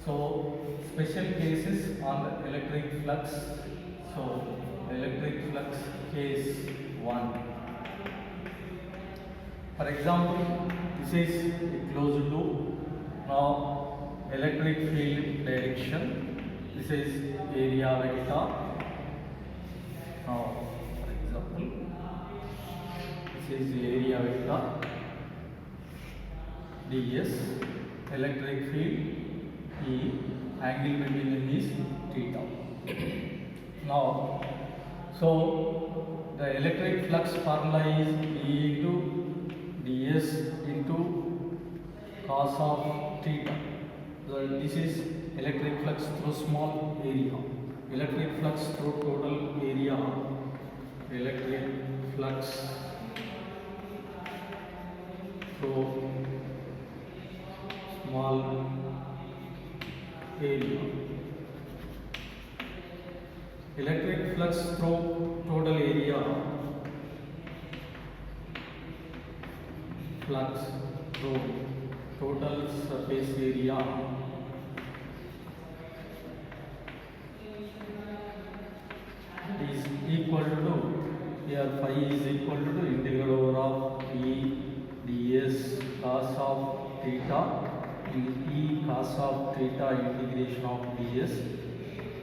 So special cases on the electric flux. So electric flux case 1. For example, this is a closed loop. Now electric field direction. This is area vector. Now for example, this is the area vector ds, electric field E, angle between them is theta. Now, so the electric flux formula is E into ds into cos of theta. So this is electric flux through small area. Electric flux through total area. Electric flux through small area. Electric flux through total area. Flux through total surface area is equal to, here phi is equal to integral over of E ds cos of theta in E cos of theta integration of ds.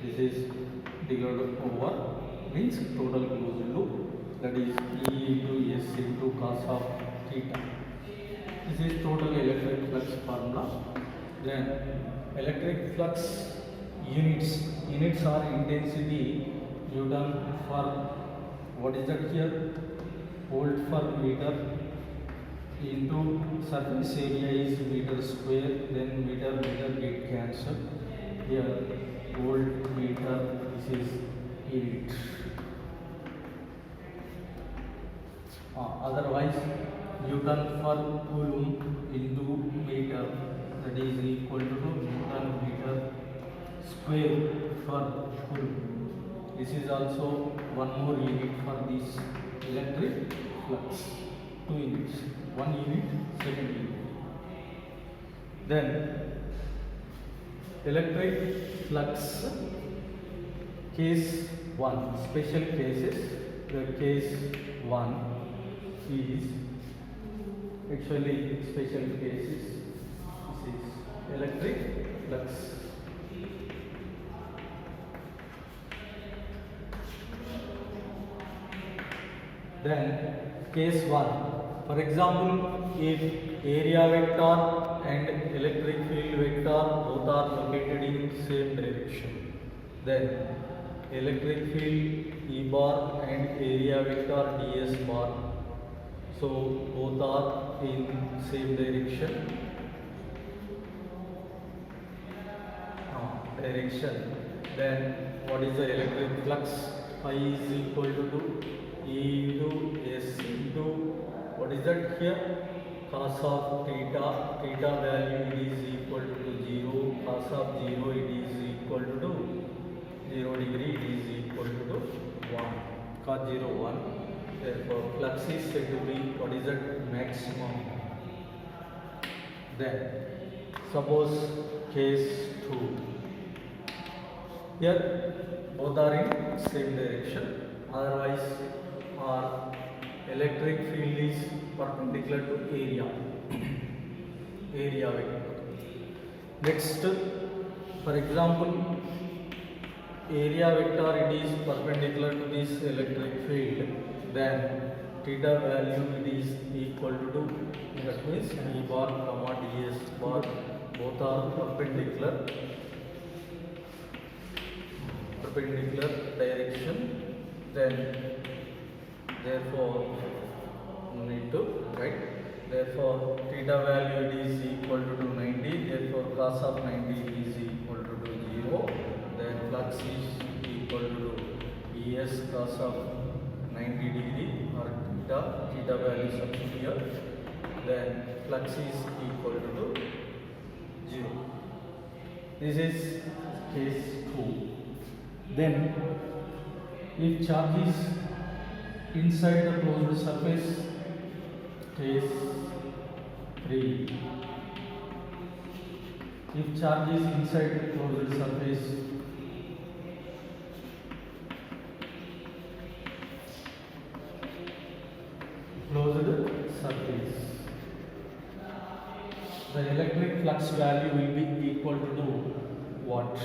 This is integral over means total closed loop, that is E into S into cos of theta. This is total electric flux formula. Then electric flux units are intensity Newton for, what is that here, volt per meter into surface area is meter square, then meter get cancelled. Here volt meter, this is unit. Otherwise Newton per coulomb into meter, that is equal to Newton meter square per coulomb. This is also one more unit for this electric flux. 2 units, 1 unit, second unit. Then electric flux case 1, special cases. The case 1 is actually special cases. This is electric flux. Then case 1, for example, if area vector and electric field vector both are located in same direction, then electric field E bar and area vector ds bar, so both are in same direction. Then what is the electric flux? Phi is equal to E into S into, what is that here, cos of theta. Theta value it is equal to 0, cos of 0 it is equal to 0 degree, it is equal to 1, cos 0 1. Therefore flux is said to be, what is that, maximum. Then suppose case 2, here both are in same direction, otherwise our electric field is perpendicular to area vector. Next, for example, area vector it is perpendicular to this electric field, then theta value it is equal to, that means E bar comma ds bar both are perpendicular direction. Then therefore you need to write, therefore theta value it is equal to 90, therefore cos of 90 is equal to 0, then flux is equal to Es cos of 90 degree or theta value substitute here, then flux is equal to 0. This is case 2. Then if charge is inside the closed surface, case 3. If charge is inside closed surface, the electric flux value will be equal to what?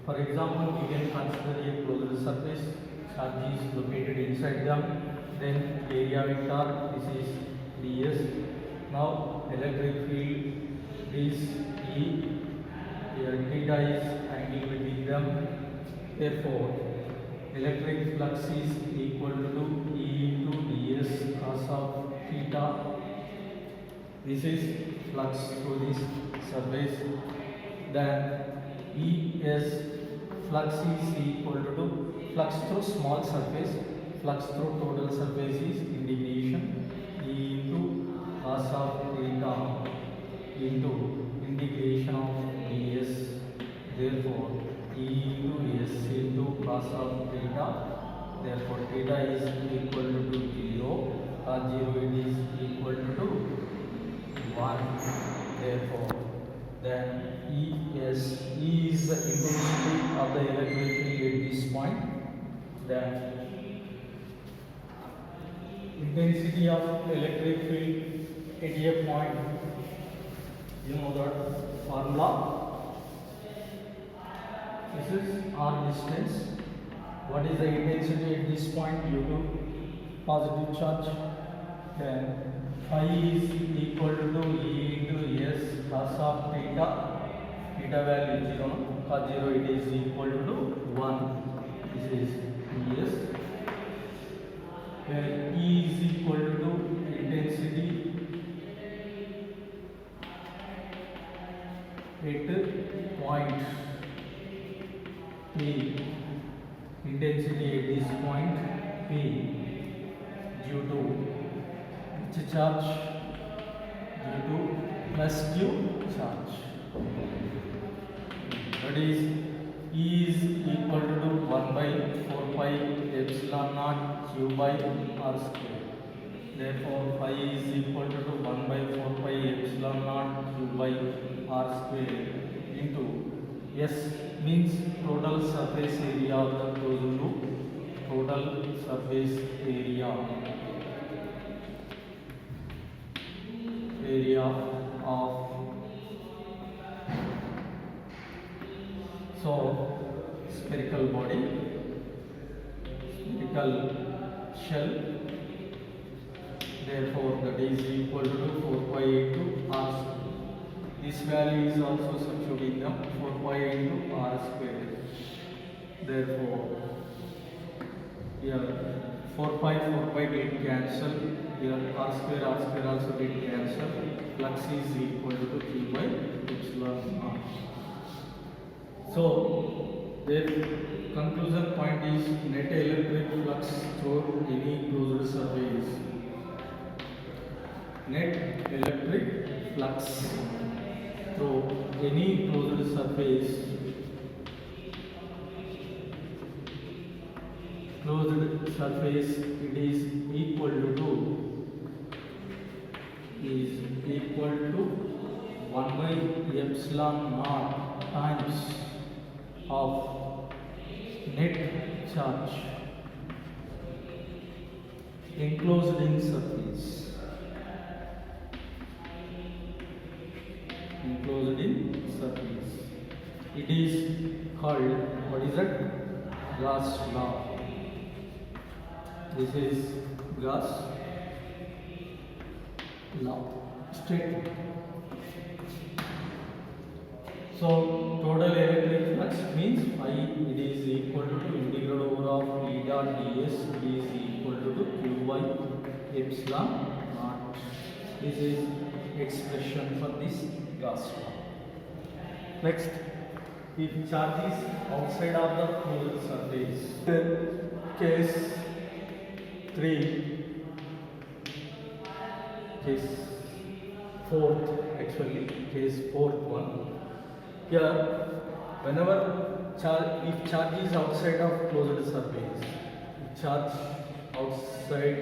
For example, we can consider a closed surface, charge is located inside them, then area vector, this is ds. Now electric field is E, here theta is angle between them, therefore electric flux is equal to E into ds cos of theta. This is flux through this surface. Then ES flux is equal to flux through small surface, flux through total surface is integration E into cos of theta into integration of ds. Therefore E into S into cos of theta. Therefore theta is equal to 0. Cos 0 it is equal to 1. Therefore then E is the intensity of the electric field at this point. Then intensity of electric field at a point, you know that formula. This is R distance. What is the intensity at this point due to positive charge? Then phi is equal to E into S cos of theta. Theta value 0, cos 0 it is equal to 1. This is ES. Where E is equal to intensity at point P. Intensity at this point P due to which charge? Due to positive charge. That is E is equal to 1 by 4 pi epsilon naught q by r square. Therefore phi is equal to 1 by 4 pi epsilon naught q by r square into S means total surface area of the closed loop. Total surface area of spherical body, spherical shell. Therefore that is equal to 4 pi into r square. This value is also substituting them, 4 pi into r square. Therefore here 4 pi get cancelled. Here r square also get cancelled. Flux is equal to q by epsilon naught. So the conclusion point is net electric flux through any closed surface. Net electric flux through any closed surface. Closed surface it is equal to 1 by epsilon naught times of net charge enclosed in surface. Enclosed in surface. It is called, what is it? Gauss law. This is Gauss law statement. So total electric flux means phi it is equal to integral over of E dot ds is equal to q by epsilon naught. This is expression for this Gauss law. Next, if charge is outside of the closed surface, then case 3, case 4th actually, case 4th one. Here, whenever if charge is outside of closed surface, charge outside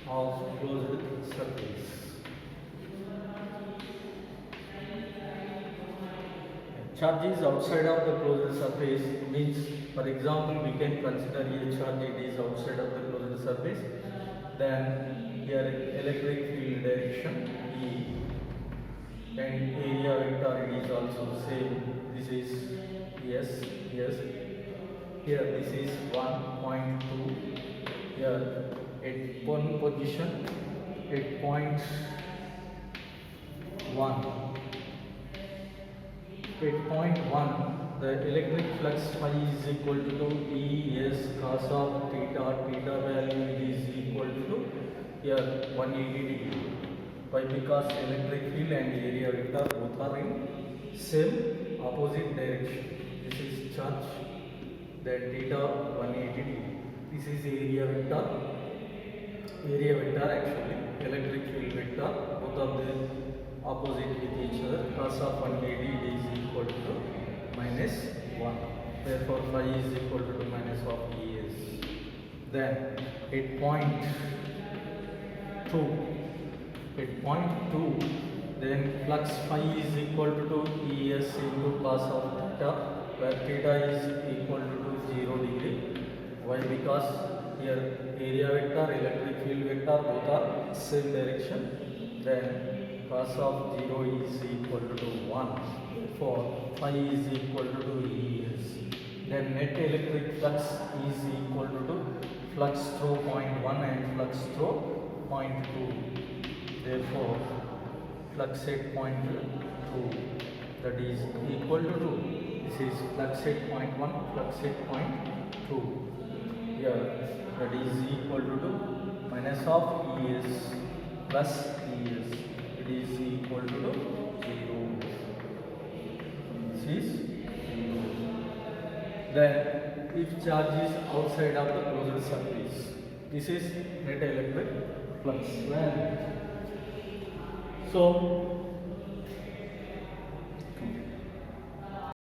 of closed surface, charge is outside of the closed surface means, for example, we can consider a charge it is outside of the closed surface. Then here electric field direction E and area vector it is also same. This is yes, yes. Here this is 1.2. Here at one position at point 1. At point 1, the electric flux phi is equal to E S cos of theta. Theta value is equal to here 180 degree. Why? Because electric field and area vector both are in same opposite direction. This is charge, that theta 180 degree. This is area vector. Area vector actually electric field vector, both of them opposite with each other. Cos of 180 is equal to minus 1. Therefore phi is equal to minus of ES. Then at point 2, then flux phi is equal to ES into cos of theta, where theta is equal to 0 degree. Why? Because here area vector, electric field vector both are same direction. Then cos of 0 is equal to 1. Therefore phi is equal to ES. Then net electric flux is equal to flux through point 1 and flux through point 2. Therefore flux at point 2, that is equal to 2. This is flux at point 1, flux at point 2. Here that is equal to minus of ES plus ES. It is equal to 0. This is 0. Then if charge is outside of the closed surface, this is net electric flux. So